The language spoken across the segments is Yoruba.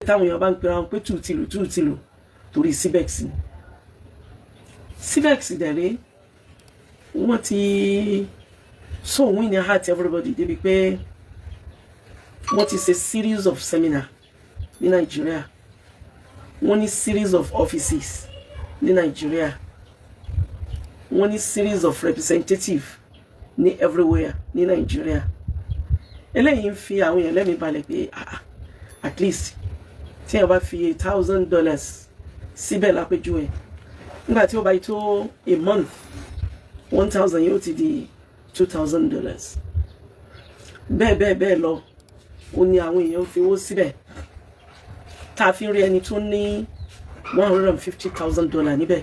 táwọn èèyàn bá ń pera wọn pé two tìlù torí CBEX ni CBEX dẹ̀rẹ́ wọ́n ti so win their heart everybody débi pé wọ́n ti ṣe series of seminar ní Nigeria wọ́n ní series of offices ní Nigeria wọ́n ní series of representative ní everywhere ní Nigeria eléyìí ń fi àwọn èèyàn lẹ́mìí balẹ̀ pé at least tí ẹ bá fi $1,000 síbẹ̀ lápéjúwe nígbà tí ó bá tó a month 1,000 yóò ti di $2,000 bẹ́ẹ̀ lọ ó ní àwọn èèyàn fi owó síbẹ̀ tá a fi rí ẹni tó ní $150,000 níbẹ̀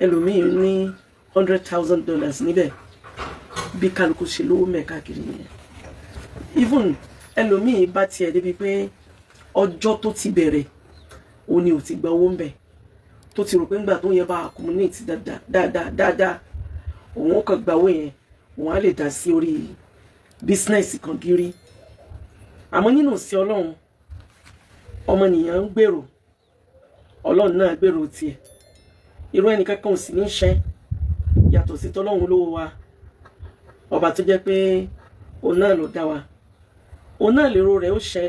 ẹlòmíì ní $100,000 níbẹ̀ bí kálukú ṣe lówó mẹ́ẹ̀káàkiri nìyẹn even ẹlòmíì bá tiẹ̀ débi pé ọjọ́ tó ti bẹ̀rẹ̀ ó ní ò ti gba owó ń bẹ̀ tó ti rò pé ńgbà tó yẹ bá accumulate dáadáa òun kàn gba owó yẹn òun á lè dá sí orí business kan gírí àmọ́ nínú sí Ọlọ́run ọmọnìyàn ń gbèrò Ọlọ́run náà gbèrò tiẹ̀ irú ẹnìkankan ò sì ní ṣe yàtọ̀ sí tọ́lọ́run olówó wa ọba tó jẹ́ pé òun náà ló dá wa òun náà lérò rẹ̀ ó ṣe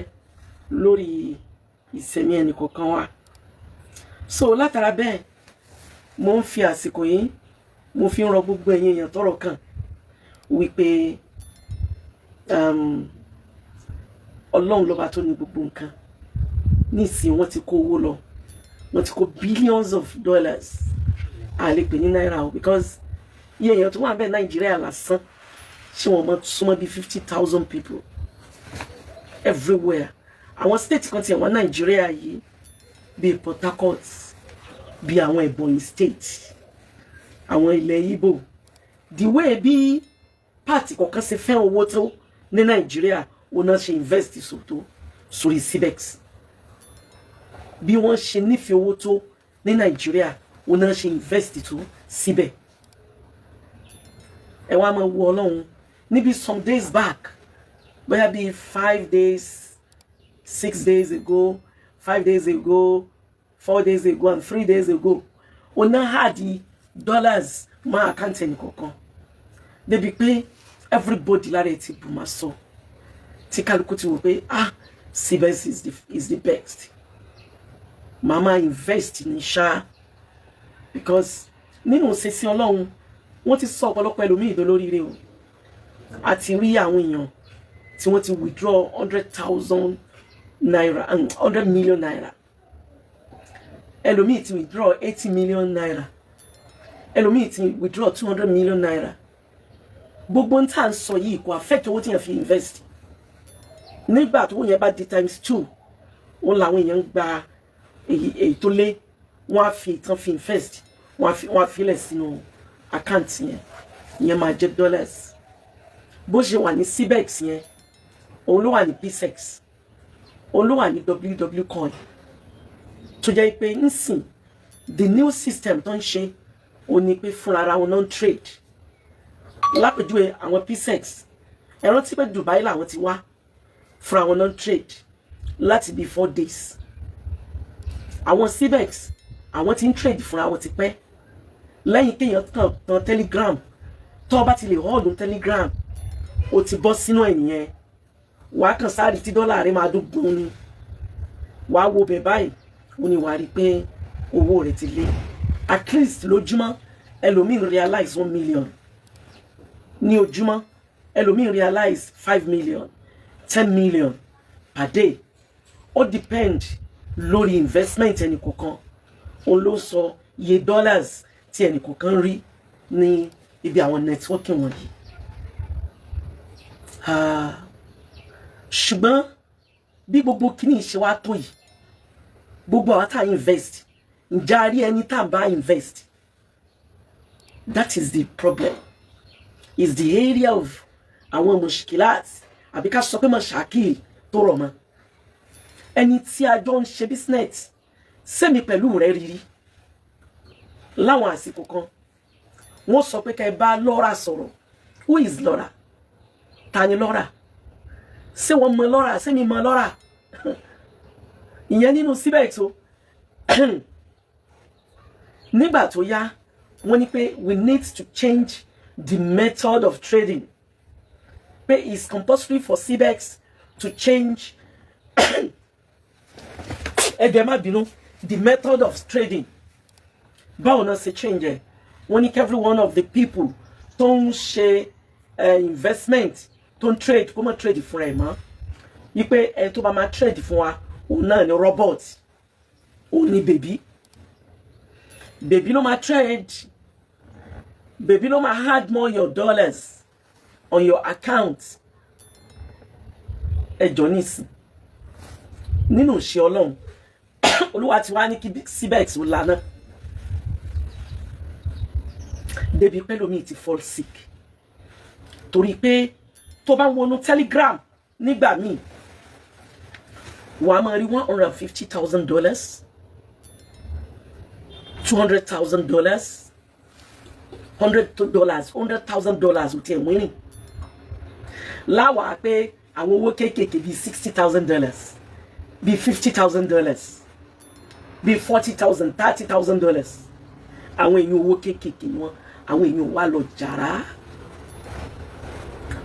lórí ìsẹ̀mí ẹnìkọ̀ọ̀kan wa so látara bẹ́ẹ̀ mo ń fi àsìkò yìí mo fi ń rọ gbogbo ẹ̀yin èèyàn tọ́rọ̀ kàn wípé Ọlọ́run lọ́ba tó ní gbogbo nǹkan nísìnyí wọ́n ti kó owó lọ wọ́n ti kó billions of dollars a lè pè ní náírà o because iye èèyàn tó wà bẹ́ẹ̀ Nàìjíríà lásán ṣé wọ́n mọ̀ súnmọ́ bí 50,000 people everywhere àwọn state kan tiẹ̀ wọ́n Nàìjíríà yìí bíi Port Harcourt bíi àwọn Ebonyi state àwọn ilẹ̀ Igbo the way bí party kọ̀ọ̀kan ṣe fẹ́ owó tó ní Nàìjíríà wọ́n náà ṣe invest sótó sórí CBEX bí wọ́n ṣe nífẹ̀ẹ́ owó tó ní Nàìjíríà wọ́n náà ṣe invest tó síbẹ̀ ẹ wá máa wo Ọlọ́run níbi some days back bóyá bíi 5 days 6 days ago 5 days ago 4 days ago and 3 days ago wọ́n náà had dollars máa account ẹnì kọ̀ọ̀kan débi pé everybody lára ẹ̀ ti bù máa sọ tí kálukú ti wò pé CBEX is the best mama invest ní ṣá because nínú ṣẹṣin Ọlọ́run wọ́n ti sọ ọ̀pọ̀lọpọ̀ ẹlòmíì dolóríire o àti rí àwọn èèyàn tí wọ́n ti withdraw 100,000 naira and 100 million naira ẹlòmíì ti withdraw 80 million naira ẹlòmíì ti withdraw 200 million naira gbogbo ń tà ń sọ yìí kò affect owó tí yẹn fi invest nígbà tó yẹn bá di ×2 wọn làwọn èèyàn ń gba èyí tó lé wọn á fi ìtàn fi invest wọn á filẹ̀ sínú àkáǹtì yẹn máa jẹ́ dollars bó ṣe wà ní CBEX yẹn òun ló wà ní PSEX òun ló wà ní WW tó jẹ́ pé nísìn the new system tó ń ṣe ó ní pé fúnra ara wọn náà ń trade lápèjúwe àwọn PSEX ẹ rántí pé Dubai làwọn ti wá fúnra wọn náà ń trade láti bí 4 days àwọn CBEX àwọn ti ń trade fúnra wọn ti pẹ́ lẹ́yìn kéèyàn tan Telegram tó bá ti lè họ́ọ̀lù Telegram ó ti bọ́ sínú ẹ̀ nìyẹn wàá kàn sáré tí dọ́là rẹ̀ máa dúgbọ́n ni wàá wo bẹ̀ báyìí ó ní wàá rí pé owó rẹ̀ ti lé at least lójúmọ́ ẹlòmíì realize 1 million ní ojúmọ́ ẹlòmíì realize 5 million 10 million per day ó depend lórí investment ẹnì kọ̀ọ̀kan òun ló sọ iye dollars tí ẹnì kọ̀ọ̀kan rí ní ibi àwọn networking wọ̀nyí ṣùgbọ́n bí gbogbo kíní ṣe wá tó yìí gbogbo àwọn tá invest ǹjẹ́ a rí ẹni tá bá invest that is the problem is the area of àwọn mushkilat àbí ká sọ pé mashakil tó rọ̀ mọ́ ẹni tí a jọ ń ṣe business sẹ́mi pẹ̀lú rẹ̀ rírí láwọn àsìkò kan wọ́n sọ pé ká ẹ bá Lara sọ̀rọ̀ who is Lara ta ni Lara ṣé wọ́n mọ lọ́ra ṣé mi mọ lọ́ra ìyẹn nínú CBEX o nígbà tó yá wọ́n ní pé we need to change the method of trading pé it's compulsory for CBEX to change ẹ̀dẹ̀ má bínú the method of trading báwo náà ṣe change ẹ̀ wọ́n ní every one of the people tó ń ṣe investment tó ń trade kó má trade fún ẹ̀ mọ́ wípé ẹ̀ tó bá máa trade fún wa òun náà ni robot òun ni baby ló máa trade baby ló máa add more your dollars on your account ẹjọ́ nísìn nínú ìṣe Ọlọ́run Olúwa ti wá ní kí CBEX ó lana débi pẹ́lómi ti fall sick torí pé tó bá wọnú Telegram nígbà míì wàá máa rí $150,000 $200,000 $100,000 ò tiẹ̀ wínrìn láwàá pé àwọn owó kéékèèké bíi $60,000 bíi $50,000 bíi $40,000 $30,000 àwọn èèyàn owó kéékèèké ni wọn àwọn èèyàn wá lọ jàrá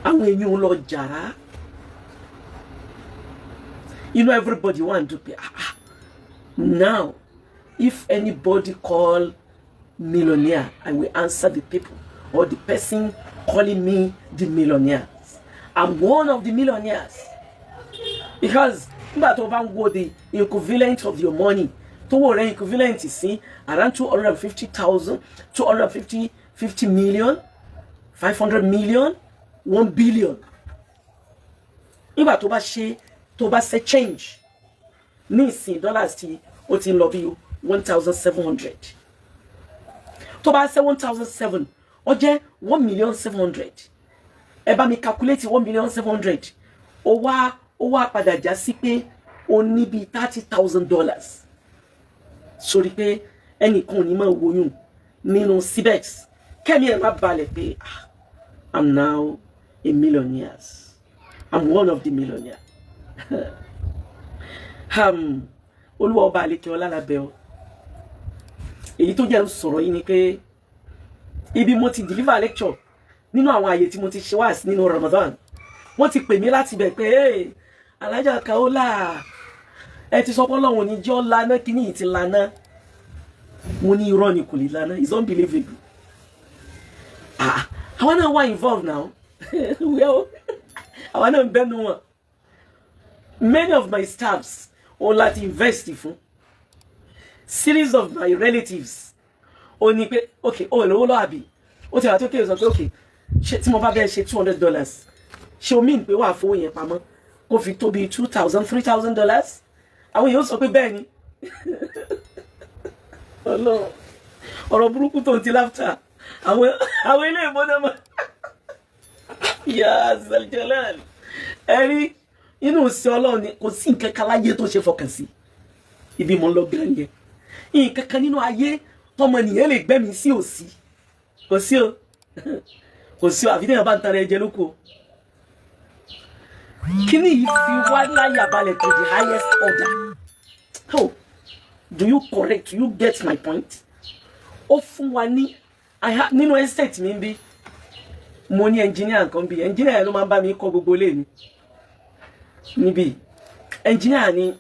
àwọn èèyàn lọ jàrá you know everybody want to pay now if anybody call millionaire I will answer the people or the person calling me the millionaire. I'm one of the millionaires because nígbà tó bá ń wo the equivalent of your money tó wò rẹ equivalent sí around 250,000 50 million 500 million 1 billion nígbà tó bá ṣe change ní ìsìn dollars tí ó ti ń lọ bí 1,700 tó bá ṣe 1,700 ó jẹ́ 1,700,000 ẹ bá mi calculate 1,700,000 ó wá padà já sí pé ó ní bí $30,000 sórí pé ẹnìkan ò ní máa wòyún nínú CBEX kẹ́mi ẹ̀ má balẹ̀ pé I'm now a millionaire. I'm one of the millionaires. Olúwa ọba àlekè ọlá lábẹ́ ọ èyí tó jẹ́ sọ̀rọ̀ yìí ni pé ibi mo ti deliver lecture nínú àwọn àyè tí mo ti ṣe wá sí nínú Ramadan wọ́n ti pè mí láti bẹ̀ pé Alhaja Kaola ẹ ti sọ pé Ọlọ́run ní jọ́ lana kíní yìí ti lana mo ní irọ́ ni kò lè lana it's unbelievable àwọn náà wà involved now well àwọn náà ń bẹ́nu wọn many of my staffs ó láti invest fún series of my relatives ó ní pé okay ó lówó lọ àbí ó ti wà tó kéwòn sọ pé okay ṣé tí mo bá bẹ́ẹ̀ ṣe $200 ṣé o mean pé wà fowó yẹn pamọ́ kó fi tó bí $2,000 $3,000 àwọn èèyàn sọ pé bẹ́ẹ̀ ni ọ̀rọ̀ burúkú tó ń ti láfta àwọn ilé ìbọnà mọ́ ya Zaljalal ẹ̀rí inú sí Ọlọ́run ni kò sí nǹkan kan láyé tó ṣe fọkàn sí ibi mo ń lọ gan yẹn nǹkan kan nínú ayé tọmọ nìyẹn lè gbẹ́mí sí òsì kò sí o àfi téèyàn bá ń tara ẹ̀jẹ̀ lóko kíní yìí fi wá láyà balẹ̀ to the highest order. Oh, do you get my point? Ó fún wa ní nínú estate mi bí mo ní engineer kan bí engineer ló máa ń bá mi kọ́ gbogbo ilé mi níbí engineer ni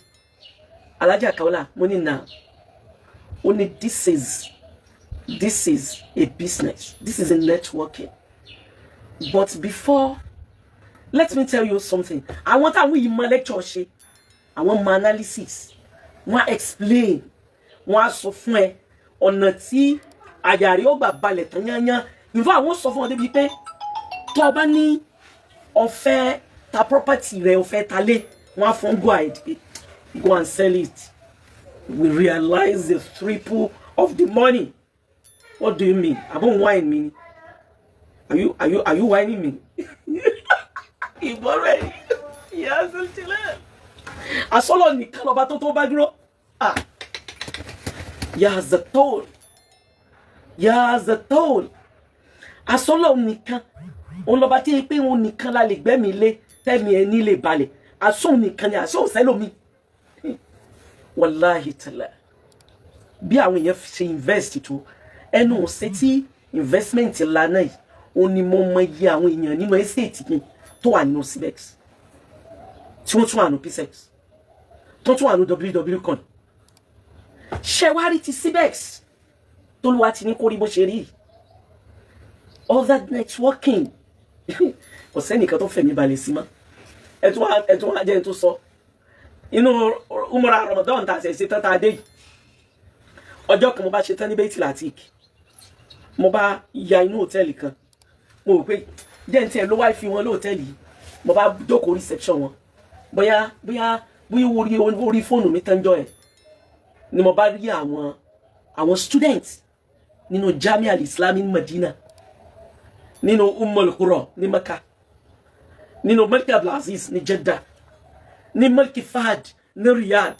Alhaja Kaola mo ní now ó ní this is a business, this is a networking, but before let me tell you something. I want to win my lecture ṣe àwọn my analysis wọ́n explain wọ́n sọ fún ẹ ọ̀nà tí àyàrí ó gbà balẹ̀ tán yányán in fact wọ́n sọ fún ọ débi pé tó bá ní ó fẹ́ ta property rẹ ó fẹ́ ta lé wọ́n fún go ahead go and sell it, we realize the triple of the money. What do you mean? I don't whine me. Are you whining me? You've already. Yes, I saw on the calabato to bagro. Yes, the toll. Yes, the toll. I saw on the can. On the batty pay on the can la ligbe mi le tẹ́mi ẹ nílé balẹ̀ asóhun nìkan ni asóhun sẹ́lómi wàláhì tàlá bí àwọn èèyàn ṣe invest tó ẹnu ọ̀sẹ̀ tí investment lana yìí ó ní mo mọ iye àwọn èèyàn nínú estate mi tó wà nínú CBEX tí wọ́n tún wà nínú PSEX tó tún wà nínú www.coin ṣẹwárí ti CBEX tó lù wá ti ní kórí bó ṣe rí all that networking kò sẹ́nìkan tó fẹ̀mí balẹ̀ sí mọ́ ẹ̀tún wá jẹ́ tó sọ inú umra Ramadan tá a ṣe tán tá a dé yìí ọjọ́ kan mo bá ṣe tán ní Beit Latik mo bá ya inú hòtẹ́ẹ̀lì kan mo rò pé dẹ́ntì ẹ̀ ló wá fi wọn lóòtẹ́ẹ̀lì yìí mo bá jókòó reception wọn bóyá orí fóònù mi tán jọ ẹ̀ ni mo bá rí àwọn student nínú Jamia al-Islami ní Medina nínú Ummul Qura ní Mecca nínú Malki Abdulaziz ní Jeddah ní Malki Fahad ní Riyadh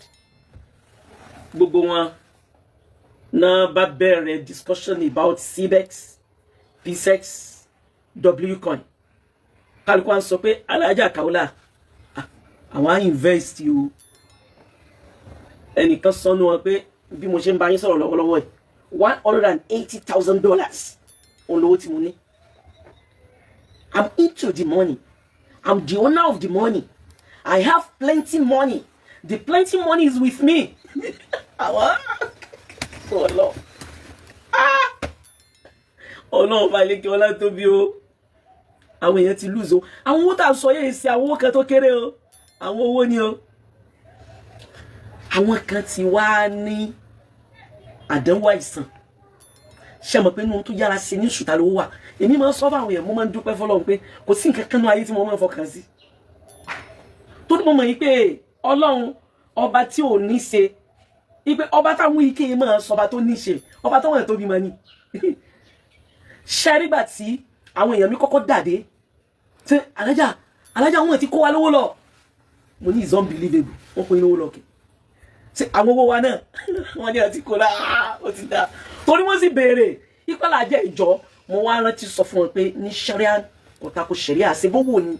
gbogbo wọn náà bá bẹ̀rẹ̀ discussion about CBEX PSEX wcoin kálukú à ń sọ pé Alhaja Kaola àwọn invest o ẹnìkan sọnù wọn pé bí mo ṣe ń bá yín sọ̀rọ̀ lọ́wọ́lọ́wọ́ ẹ̀ $180,000 olówó tí mo ní. I'm into the money. I'm the owner of the money. I have plenty money. The plenty money is with me. Ọlọ́run bá lè kí ọlá tóbi o. Àwọn èèyàn ti lose o. Àwọn owó tá a sọ yẹn sí àwọn owó kan tó kéré o. Àwọn owó ni o. Àwọn kan ti wá ní àdánwò àìsàn. Ṣé mọ̀ pé inú tó yára sí ní ṣùtà ló wà. Èmi máa ń sọ fáwọn èèyàn mo máa ń dúpẹ́ fọ́lọ́run pé kò sí nǹkan kan nínú ayé tí mo máa ń fọkàn sí. Tó ní mo mọ̀ yìí pé Ọlọ́run ọba tí ò ní ṣe ipe ọba táwọn ike yìí máa sọba tó ní ṣe ọba tó wọ̀nyẹn tó bí máa ní. Ṣé nígbà tí àwọn èèyàn mi kọ́kọ́ dàdé tí Alhaja wọn ti kó wa lówó lọ. Mo ní is unbelievable wọ́n kó lówó lọ kẹ́. Ṣé àwọn owó wa náà wọ́n ní àti kó la ó ti dá. Torí wọ́n sì béèrè ìpàlà jẹ́ ìjọ mo wá rántí sọ fún wọn pé ní sharia kò tako sharia ṣe gbogbo ni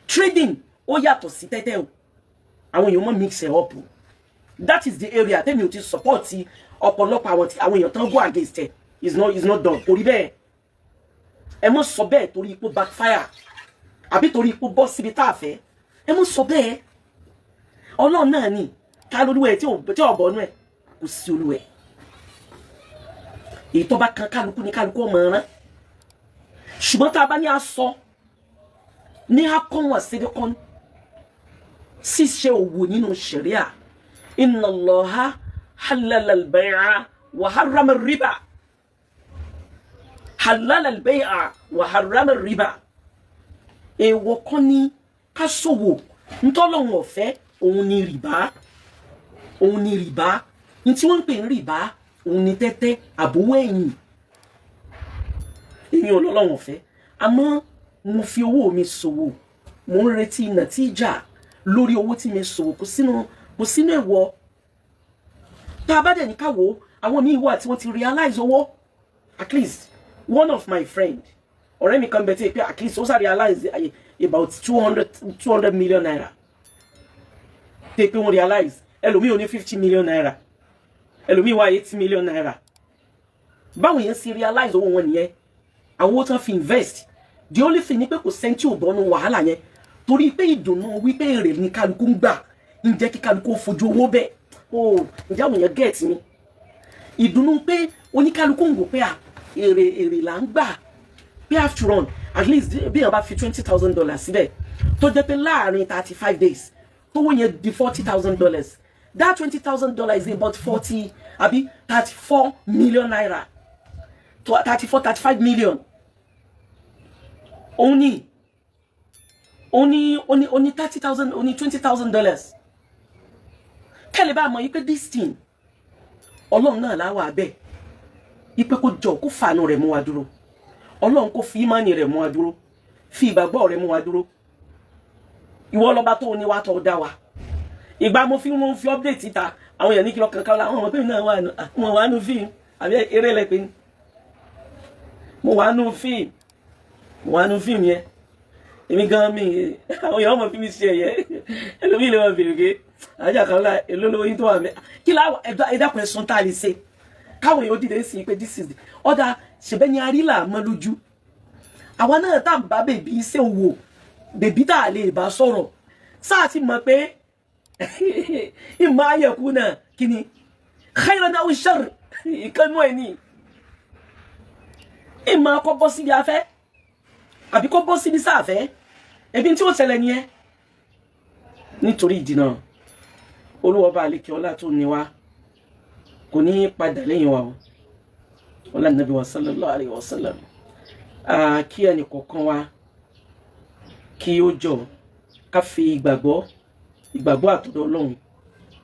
trading ó yàtọ̀ sí tẹ́tẹ́ o àwọn èèyàn mọ̀ mix it up o that is the area tẹ́mi ò ti support ọ̀pọ̀lọpọ̀ àwọn èèyàn tán go against it is not done torí bẹ́ẹ̀ ẹ mọ̀ sọ bẹ́ẹ̀ torí ipò backfire àbí torí ipò bọ́ síbi tá a fẹ́ ẹ mọ̀ sọ bẹ́ẹ̀ Ọlọ́run náà ni ká lóluwẹ̀ tí ọ̀bọ̀nú ẹ̀ kò sí olúwẹ̀ èyí tó bá kan kálukú ní kálukú ọmọ ẹran ṣùgbọ́n tá a bá ní a sọ ní akọ́wọ̀n sídìkan ṣíṣe òwò nínú ṣẹ̀ríà inna Allaha halala al-bay'a wa harrama ar-riba halala al-bay'a wa harrama ar-riba èèwọ̀ kan ní ká ṣòwò ntọ́lọ́hun ọ̀fẹ́ òun ni rìbá ní tí wọ́n ń pè ní rìbá òun ni tẹ́tẹ́ àbówó ẹ̀yìn èyí ọlọ́lọ́wọ̀n fẹ́ àmọ́ mo fi owó mi ṣòwò mo ń retí nàtíjà lórí owó tí mi ṣòwò kò sínú ẹ̀wọ̀ tá a bá dẹ̀ ní káwọ́ àwọn míì wà tí wọ́n ti realize owó at least one of my friend ọ̀rẹ́ mi kan bẹ̀ tí pé at least ó sá realize about 200 million naira tí pé wọ́n realize ẹlòmíì ò ní 50 million naira ẹlòmíì wá 80 million naira báwo yẹn sì realize owó wọn nìyẹn àwọn owó tán fi invest the only thing ni pé kò sẹ́ńtì ò bọ́nu wàhálà yẹn torí pé ìdùnnú wípé èrè ní kálukú ń gbà ń jẹ́ kí kálukú fojú owó bẹ́ẹ̀ o ǹjẹ́ àwọn èèyàn get mi ìdùnnú pé oníkálukú ń wò pé èrè là ń gbà pé after all at least bí èèyàn bá fi $20,000 síbẹ̀ tó jẹ́ pé láàrin 35 days tó wọ́n yẹn di $40,000 that $20,000 is about 34 million naira to 35 million. Only $30,000, only $20,000. Kẹ́lẹ̀ bá mọ̀ yípe this thing. Ọlọ́run náà la wà bẹ́ẹ̀. Ipe kó jọ kó fàánú rẹ̀ mú wa dúró. Ọlọ́run kó fi ìmánì rẹ̀ mú wa dúró. Fi ìgbàgbọ́ rẹ̀ mú wa dúró. Ìwọ lọ́ba tó ní wa tó dá wa. Ìgbà mo fi update ta àwọn èèyàn ní kí lọ kankan la àwọn ọmọ pé náà wà nù fíìmù àbí eré lẹ́pẹ́ mo wà nù fíìmù yẹn èmi gan mi àwọn èèyàn mọ̀ fi mi ṣe ẹ̀yẹ ẹlòmíì lè wọ́n bèrè pé Alhaja Kaola èló lówó yín tó wà mẹ́ kí láwọ̀ ẹ̀dàkùn ẹ̀sùn tá a lè ṣe káwọn èèyàn dìde sí pé this is the ọ̀dà ṣèbẹ́ni arílà mọ́ lójú àwa náà tá à ń bá bèbí iṣẹ́ òwò bèbí tá a lè bá sọ̀rọ̀ sáà ti mọ̀ pé ìmọ̀ ayẹ̀kú náà kí ni khayran aw sharr ìkànnú ẹ̀ ní ìmọ̀ kọ́ bọ́ síbi afẹ́ àbí kọ́ bọ́ síbi sáàfẹ́ ẹbí tí ó ṣẹlẹ̀ ni ẹ́ nítorí ìdínà olúwọba àlékè ọlá tó ní wa kò ní padà lẹ́yìn wa ọlá nàbí wa sallallahu alayhi wa sallam kí ẹnì kọ̀ọ̀kan wa kí ó jọ ká fi ìgbàgbọ́ àtọ̀dọ̀ Ọlọ́run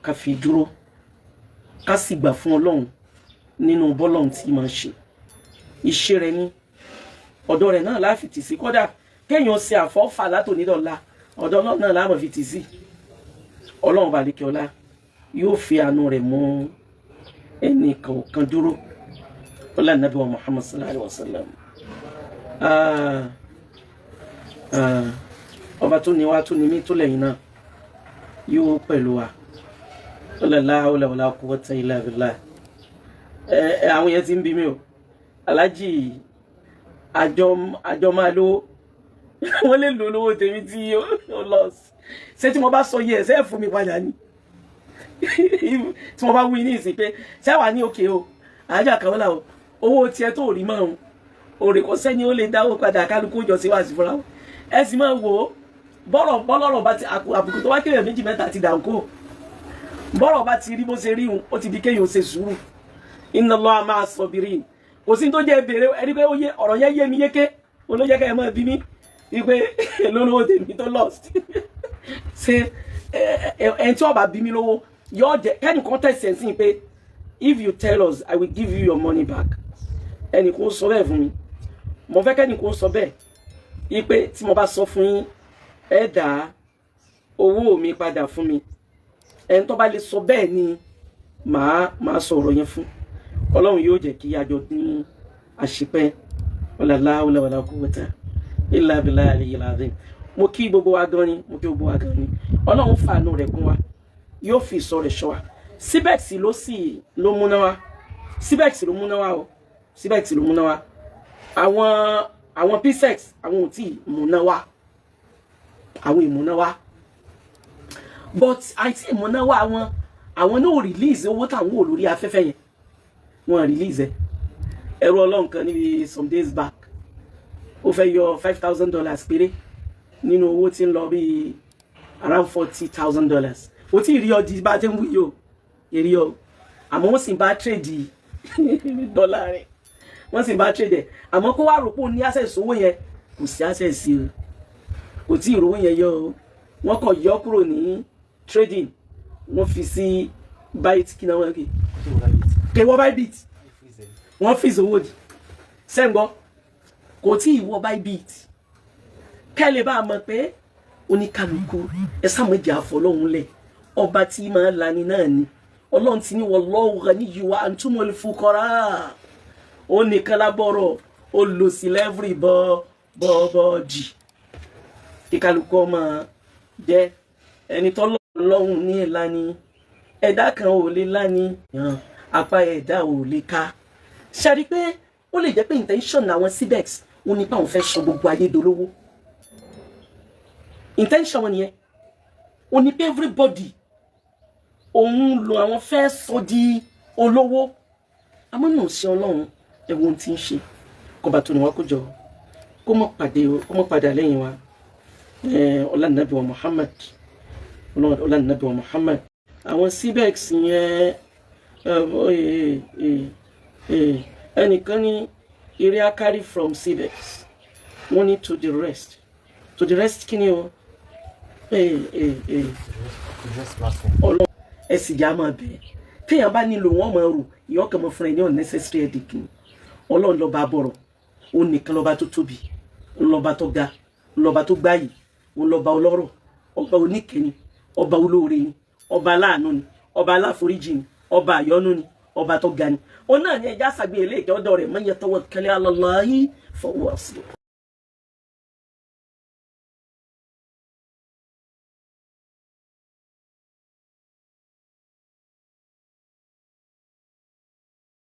ká fi dúró ká sì gbà fún Ọlọ́run nínú bọ́lọ́run tí máa ń ṣe iṣẹ́ rẹ̀ ní ọ̀dọ̀ rẹ̀ náà láfi tì sí kódà kéèyàn ṣe àfọ́fà látònídọ̀la ọ̀dọ̀ Ọlọ́run náà láàmọ̀ fi tì sí Ọlọ́run balẹ̀kẹ́ ọlá yóò fi àánú rẹ̀ mú ẹnì kọ̀ọ̀kan dúró ọlá nàbí wa Muhammad sallallahu alaihi wa sallam ọba tó ní wá tó ní mí tó lẹ́yìn náà yóò pẹ̀lú wa la hawla wala quwwata illa billah àwọn yẹn ti ń bí mi o Alhaji àjọ máa lówó wọ́n lè lò lówó tèmi tí ó lọ ṣé tí mo bá sọ yẹ ẹ̀sẹ̀ fún mi padà ní tí mo bá wí ní ìsìn pé ṣé wà ní òkè o Alhaja Kaola o owó tiẹ̀ tó rí mọ́ òrè kò sẹ́ni ó lè dáwó padà kálukú jọ sí wàásù fúnra wọn ẹ sì máa wò ó bọ́lọ́rọ̀ bá ti àbùkù tó wá kéré méjì mẹ́ta ti dànkó bọ́rọ̀ bá ti rí bó ṣe rí ó ti di kéèyàn ṣe sùúrù inna Allaha ma'a sabirin kò sí tó jẹ́ bèrè ẹni pé ọ̀rọ̀ yẹn yé mi yéké olóyè kẹ́ ẹ mọ́ bí mi wípé lólówó tèmi tó lost ṣe ẹni tí wọ́n bá bí mi lówó yóò jẹ kẹ́nìkan tẹ̀sẹ̀ sí pé if you tell us I will give you your money back ẹnìkan sọ bẹ́ẹ̀ fún mi mo fẹ́ kẹ́nìkan sọ bẹ́ẹ̀ wípé tí mo bá sọ fún yín ẹ dá owó mi padà fún mi ẹni tó bá lè sọ bẹ́ẹ̀ ni màá sọ ọ̀rọ̀ yẹn fún Ọlọ́run yóò jẹ́ kí àjọ ní àṣepẹ́ wala hawla wala quwwata illa billahi aliyyil azim mo kí gbogbo wa gan ni mo kí gbogbo wa gan ni Ọlọ́run fàánú rẹ̀ kún wa yóò fi ìṣọ́ rẹ̀ ṣọ́ wa CBEX ló múná wa CBEX ló múná wa o CBEX ló múná wa àwọn PSEX àwọn ò tí múná wa àwọn ìmúná wa but àìsí ìmúná wa àwọn náà release owó táwọn ò lórí afẹ́fẹ́ yẹn wọ́n release ẹ̀rọ Ọlọ́run kan níbi some days back ó fẹ́ yọ $5,000 péré nínú owó tí ń lọ bí around $40,000 ó tí rí ọdí bá tẹ́ ń wú yóò èrè ọ àmọ́ wọ́n sì bá trade dọ́là rẹ̀ wọ́n sì bá trade ẹ̀ àmọ́ kó wá rò pé ó ní access owó yẹn kò sí access sí o kò tí ìrówó yẹn yọ o wọ́n kàn yọ kúrò ní trading wọ́n fi sí byte kí náà wọ́n kì í wọ́n Bybit wọ́n fi ìṣòwò di sẹ́ńgbọ́ kò tí ìwọ Bybit kẹ́lẹ̀ bá mọ̀ pé oníkálukú ẹ sàmójà àfọlọ́hún lẹ̀ ọba tí máa lani náà ni Ọlọ́run ti ní wallahu ghaniyyun wa antumul fuqara ó nìkan lábọ̀rọ̀ ó lò sí lẹ́fìrì bọ́ọ̀dì kíkálukú ọmọ jẹ́ ẹni tọ́lọ́run ní ẹ̀la ni ẹ̀dá kan ò lè láni apá ẹ̀dá ò lè ká ṣàrí pé ó lè jẹ́ pé intention àwọn CBEX wọn nípa òun fẹ́ sọ gbogbo ayé dolówó intention wọn nìyẹn ó ní pé everybody òun lo àwọn fẹ́ sọ di olówó àmọ́ náà ṣe Ọlọ́run ẹ̀wọ̀n tí ń ṣe kọba tó ní wá kó jọ kó mọ̀ padà lẹ́yìn wa ọlànàbí wa Muhammad ọlànàbí wa Muhammad àwọn CBEX yẹn ẹnìkan ní eré carry from CBEX wọ́n ní to the rest kí ni o Ọlọ́run ẹ̀sìn já máa bẹ̀ téèyàn bá nílò wọ́n máa rò ìyọ́ kan mọ́ fún ẹ ní unnecessary headache ni Ọlọ́run lọ́ba bọ̀rọ̀ òun nìkan lọ́ba tó tóbi lọ́ba tó ga lọ́ba tó gbáyì òun lọ́ba ọlọ́rọ̀ ọba oníkẹ́ni ọba olóore ni ọba aláàánú ni ọba aláforíjì ni ọba àyọ́nú ni ọba tó ga ni òun náà ní ẹja sàgbé ilé ìjọdọ rẹ̀ man yatawakkal ala Allahi fahuwa hasbuh.